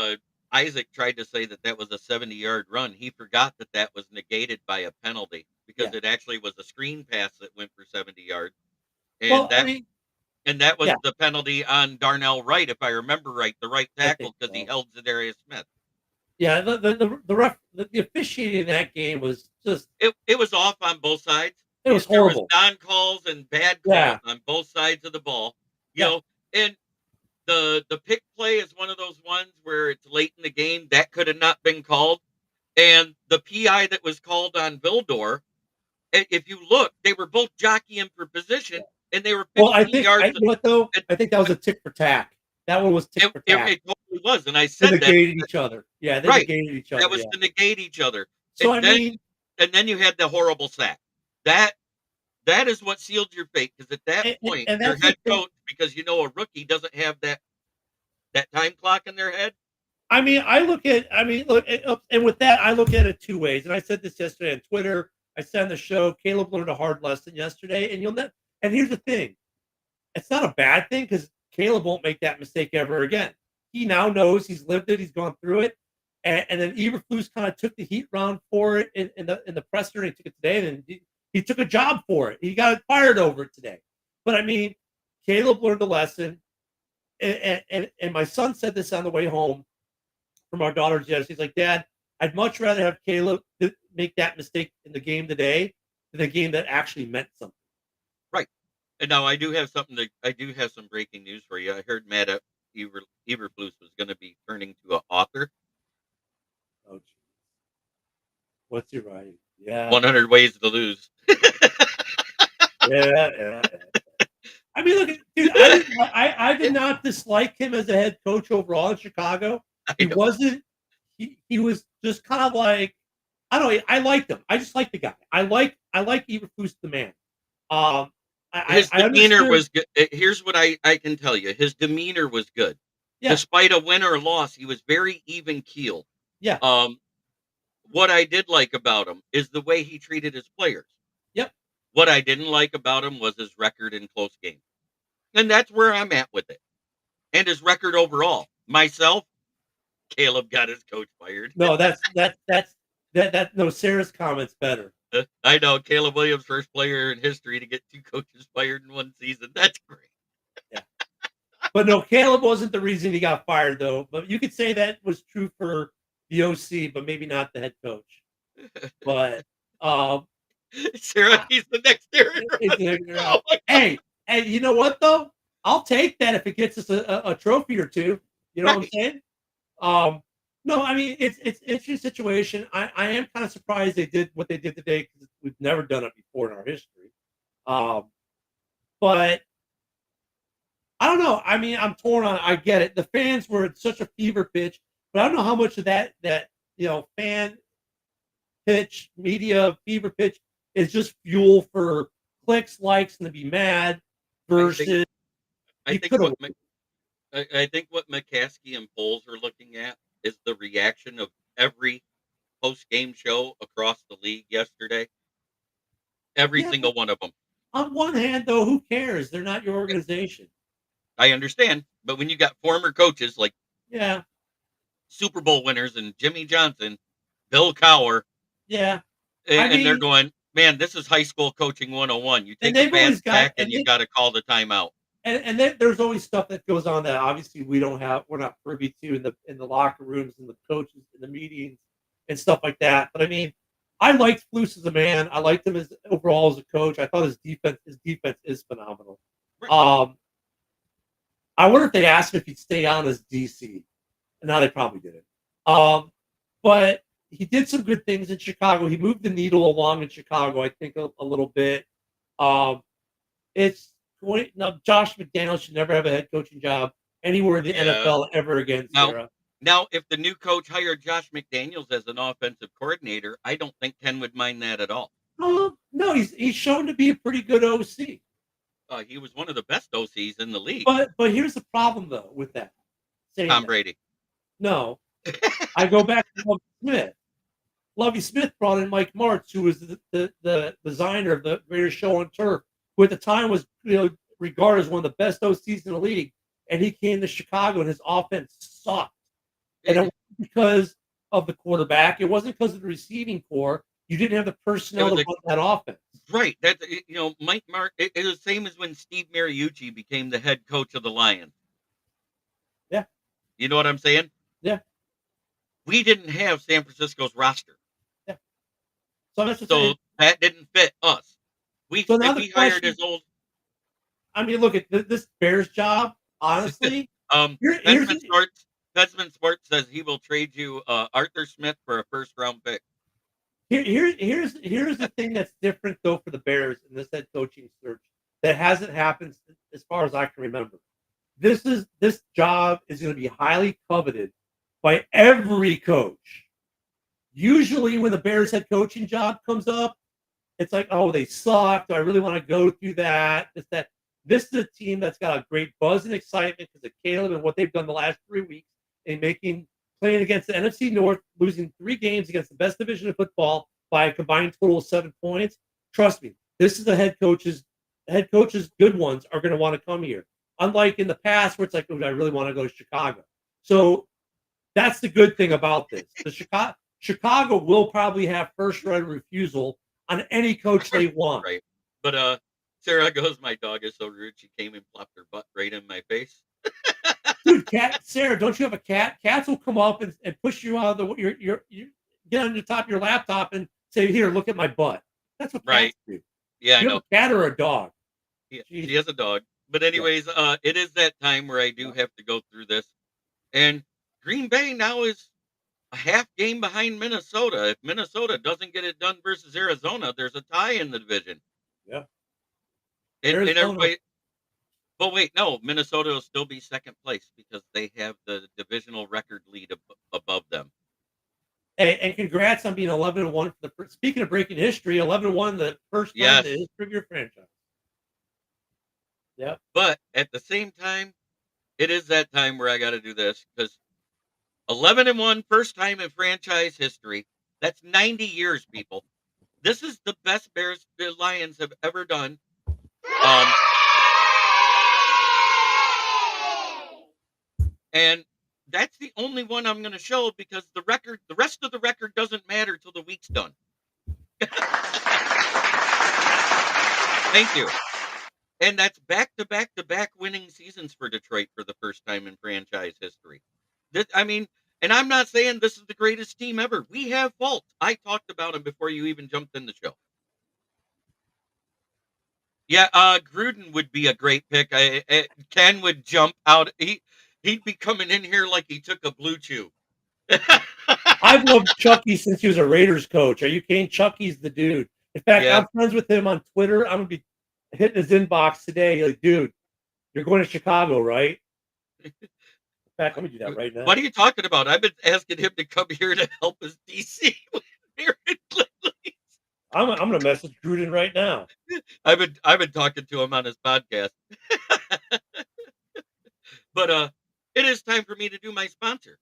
Isaac tried to say that that was a 70-yard run, he forgot that that was negated by a penalty because Yeah. it actually was a screen pass that went for 70 yards, and Well, I that mean, and that was yeah, the penalty on Darnell Wright, if I remember right, the right I think tackle because he so. held Zadarius Smith. Yeah, the officiating in that game was just It was off on both sides. it was There was horrible. non calls and bad calls Yeah, on both sides of the ball. You yeah, know, and The pick play is one of those ones where it's late in the game that could have not been called, and the PI that was called on Vildor, if you look, they were both jockeying for position, and they were Well, 15 yards. you know what though? It, I think that was a tick for tack. That one was tick for tack. it totally was, and I They said that. negated each other. Yeah, they Right. negated each other. That was Yeah. to negate each other. So And I then, mean, and then you had the horrible sack. That is what sealed your fate, because at that point, and your that's the head thing. coach, because a rookie doesn't have that time clock in their head. I mean, and with that, I look at it two ways. And I said this yesterday on Twitter. I said on the show, Caleb learned a hard lesson yesterday. And here's the thing. It's not a bad thing because Caleb won't make that mistake ever again. He now knows, he's lived it, he's gone through it. And then Eberflus kind of took the heat round for it in the presser, and he took it today, and he took a job for it. He got fired over it today. But I mean, Caleb learned a lesson. And my son said this on the way home from our daughter's yesterday. He's like, Dad, I'd much rather have Caleb make that mistake in the game today than a game that actually meant something. Right. And now I do have some breaking news for you. I heard Matt Eberflus was going to be turning to an author. Oh, geez. What's he writing? Yeah. 100 Ways to Lose. Yeah. I mean, look, dude, I did not dislike him as a head coach overall in Chicago. He wasn't. He was just kind of like, I don't know. I liked him. I just liked the guy. I like Eberflus the man. His demeanor was good. Here's what I can tell you. His demeanor was good. Yeah. Despite a win or loss, he was very even keel. Yeah. What I did like about him is the way he treated his players. Yep. What I didn't like about him was his record in close games. And that's where I'm at with it. And his record overall. Myself, Caleb got his coach fired. No, no, Sarah's comment's better. I know, Caleb Williams, first player in history to get 2 coaches fired in one season. That's great. Yeah. But no, Caleb wasn't the reason he got fired, though. But you could say that was true for the OC, but maybe not the head coach. But Sarah, he's the next Aaron. Hey, you know what though? I'll take that if it gets us a trophy or two. You know what I'm saying? No, I mean it's an interesting situation. I am kind of surprised they did what they did today because we've never done it before in our history. But I don't know. I mean, I'm torn on. I get it. The fans were at such a fever pitch, but I don't know how much of that fan pitch, media fever pitch is just fuel for clicks, likes, and to be mad versus. I think what McCaskey and Poles are looking at is the reaction of every post-game show across the league yesterday. Every single one of them. On one hand, though, who cares? They're not your organization. I understand, but when you got former coaches like Super Bowl winners and Jimmy Johnson, Bill Cowher, and they're going, man, this is high school coaching 101. You take the bats back and you got to call the timeout. And then there's always stuff that goes on that obviously we're not privy to in the locker rooms and the coaches in the meetings and stuff like that. But I mean, I liked Flus as a man. I liked him overall as a coach. I thought his defense is phenomenal. Right. I wonder if they asked him if he'd stay on as DC. No, they probably didn't. But he did some good things in Chicago. He moved the needle along in Chicago, I think, a little bit. Josh McDaniels should never have a head coaching job anywhere in the NFL ever again, Sarah. Now, if the new coach hired Josh McDaniels as an offensive coordinator, I don't think Ken would mind that at all. No, he's shown to be a pretty good OC. He was one of the best OCs in the league. But here's the problem, though, with that. Tom Brady. No. I go back to Lovie Smith. Lovie Smith brought in Mike Martz, who was the designer of the greatest show on turf, who at the time was regarded as one of the best OCs in the league. And he came to Chicago, and his offense sucked. And it wasn't because of the quarterback. It wasn't because of the receiving core. You didn't have the personnel to run that offense. Right. Mike Martz. It was the same as when Steve Mariucci became the head coach of the Lions. Yeah. You know what I'm saying? Yeah. We didn't have San Francisco's roster. Yeah. So that didn't fit us. We hired his old. I mean, look at this Bears job. Honestly, Here, here's Pesman Sports says he will trade you Arthur Smith for a first-round pick. here's the thing that's different though for the Bears in this head coaching search that hasn't happened as far as I can remember. This job is going to be highly coveted by every coach. Usually, when the Bears head coaching job comes up, it's like, oh, they suck. Do I really want to go through that? This is a team that's got a great buzz and excitement because of Caleb and what they've done the last 3 weeks in playing against the NFC North, losing 3 games against the best division of football by a combined total of 7 points. Trust me, this is the head coaches, good ones are going to want to come here. Unlike in the past where it's like, oh, I really want to go to Chicago. So that's the good thing about this. The Chicago will probably have first right of refusal on any coach they want. Right. But Sarah goes, my dog is so rude. She came and plopped her butt right in my face. Dude, Sarah, don't you have a cat? Cats will come up and push you out of you get on the top of your laptop and say, here, look at my butt. That's what cats do. Yeah, you I know. Have a cat or a dog? Yeah, she has a dog. But anyways, it is that time where I do have to go through this. And Green Bay now is a half game behind Minnesota. If Minnesota doesn't get it done versus Arizona, there's a tie in the division. Yeah. And everybody, but wait, no, Minnesota will still be second place because they have the divisional record lead above them. And congrats on being 11-1 for the first. Speaking of breaking history, 11-1 the first time in the history of your franchise. Yeah. But at the same time, it is that time where I got to do this because 11-1, first time in franchise history. That's 90 years, people. This is the best Bears the Lions have ever done. And that's the only one I'm going to show because the rest of the record doesn't matter till the week's done. Thank you. And that's back-to-back-to-back winning seasons for Detroit for the first time in franchise history. And I'm not saying this is the greatest team ever. We have faults. I talked about them before you even jumped in the show. Yeah, Gruden would be a great pick. Ken would jump out. He'd be coming in here like he took a blue chew. I've loved Chucky since he was a Raiders coach. Are you kidding? Chucky's the dude. In fact, I'm friends with him on Twitter. I'm going to be hitting his inbox today. Like, dude, you're going to Chicago, right? In fact, let me do that right now. What are you talking about? I've been asking him to come here to help us DC with I'm going to message Gruden right now. I've been talking to him on his podcast. But it is time for me to do my sponsor.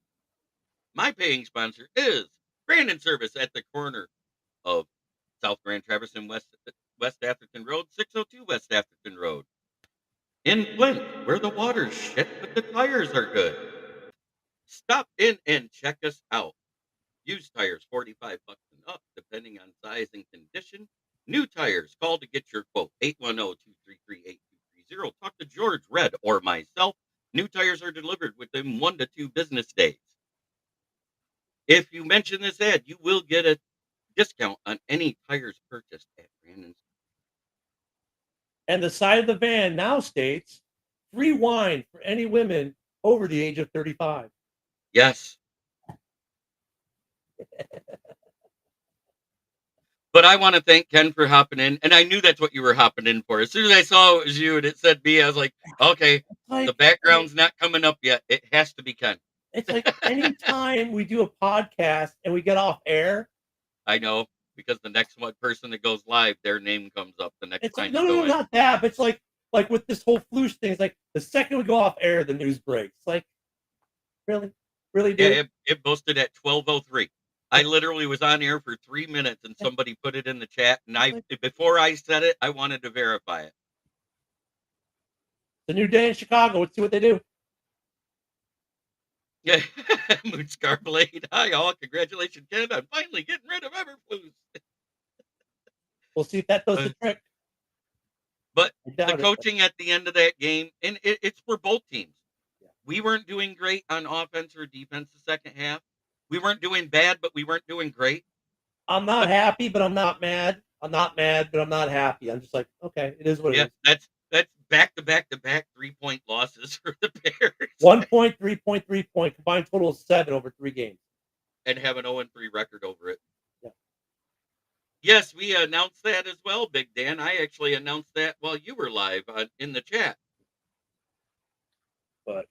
My paying sponsor is Brandon Service at the corner of South Grand Traverse and West Atherton Road, 602 West Atherton Road. In Flint, where the water's shit, but the tires are good. Stop in and check us out. Used tires, $45 and up, depending on size and condition. New tires, call to get your quote, 810-233-8230. Talk to George, Red, or myself. New tires are delivered within 1 to 2 business days. If you mention this ad, you will get a discount on any tires purchased at Brandon's. And the side of the van now states, free wine for any women over the age of 35. Yes. But I want to thank Ken for hopping in. And I knew that's what you were hopping in for. As soon as I saw it was you and it said me, I was like, okay, the background's not coming up yet. It has to be Ken. It's like anytime we do a podcast and we get off air. I know, because the next one person that goes live, their name comes up the next time. No, not that. But it's like with this whole flu thing, it's like the second we go off air, the news breaks. Like, really? Dude? Yeah, it posted at 12:03. I literally was on air for 3 minutes and somebody put it in the chat. And before I said it, I wanted to verify it. The new day in Chicago. Let's see what they do. Yeah, Moonscar Blade. Hi, all. Congratulations, Ken. I'm finally getting rid of Everflus. We'll see if that does the trick. But the coaching at the end of that game, and it's for both teams. Yeah. We weren't doing great on offense or defense the second half. We weren't doing bad, but we weren't doing great. I'm not happy, but I'm not mad. I'm not mad, but I'm not happy. I'm just like, okay, it is what it is. That's back to back to back 3-point losses for the Bears 1 point, 3 point, 3 point, combined total of 7 over 3 games. and have an 0-3 record over it. Yeah. Yes, we announced that as well, Big Dan. I actually announced that while you were live in the chat. But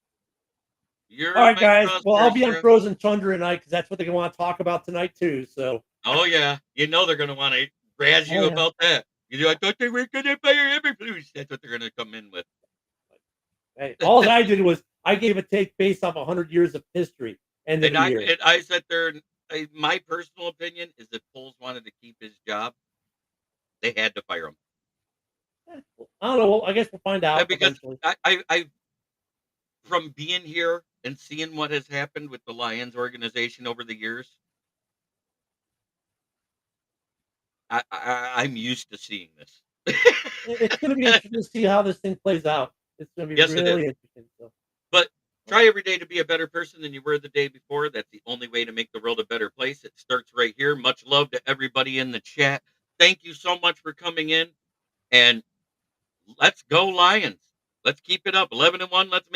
You're all right, my guys. Well, I'll be on cross-dresser. Frozen Tundra tonight because that's what they want to talk about tonight too. So, Oh yeah, you know they're going to want to razz you yeah. about that. You know, I thought they were going to fire Everblues. That's what they're going to come in with. Hey, all I did was I gave a take based off 100 years of history. End of And the year. I sat there. My personal opinion is that Poles wanted to keep his job. They had to fire him. I don't know. Well, I guess we'll find out Because eventually. I from being here and seeing what has happened with the Lions organization over the years, I'm used to seeing this. It's going to be interesting to see how this thing plays out. It's going to be Yes, it really is. interesting. So, But try every day to be a better person than you were the day before. That's the only way to make the world a better place. It starts right here. Much love to everybody in the chat. Thank you so much for coming in. And let's go Lions. Let's keep it up. 11-1. Let's